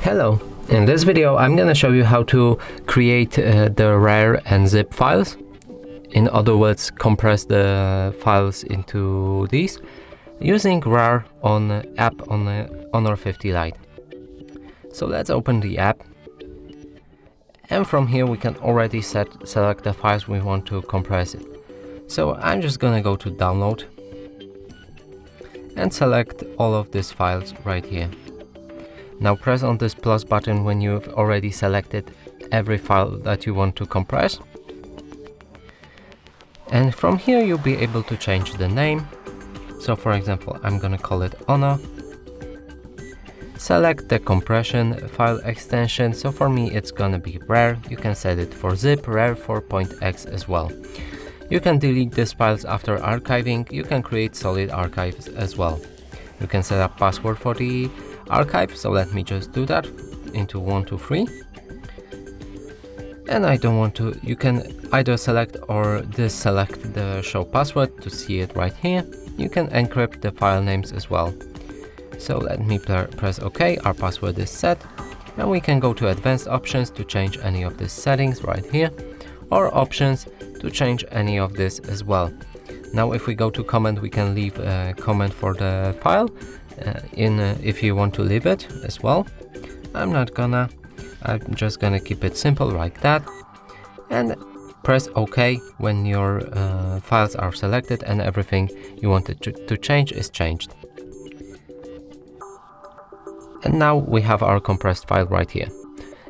Hello, in this video I'm gonna show you how to create the Rar and Zip files. In other words, compress the files into these using Rar on app on the Honor 50 Lite. So let's open the app, and from here we can already select the files we want to compress it. So I'm just gonna go to download and select all of these files right here. Now press on this plus button when you've already selected every file that you want to compress. And from here you'll be able to change the name. So for example, I'm gonna call it Honor. Select the compression file extension. So for me it's gonna be Rar. You can set it for zip, Rar for .x as well. You can delete these files after archiving. You can create solid archives as well. You can set up password for the archive, so let me just do that into 123. And I don't want to, you can either select or deselect the show password to see it right here. You can encrypt the file names as well. So let me press OK, our password is set, and we can go to advanced options to change any of these settings right here, or options to change any of this as well. Now if we go to comment, we can leave a comment for the file if you want to leave it as well. I'm just gonna keep it simple like that, and press OK when your files are selected and everything you wanted to change is changed. And now we have our compressed file right here.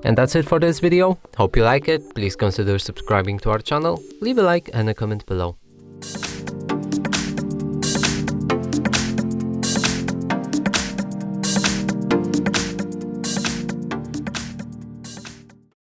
And that's it for this video. Hope you like it. Please consider subscribing to our channel, leave a like and a comment below.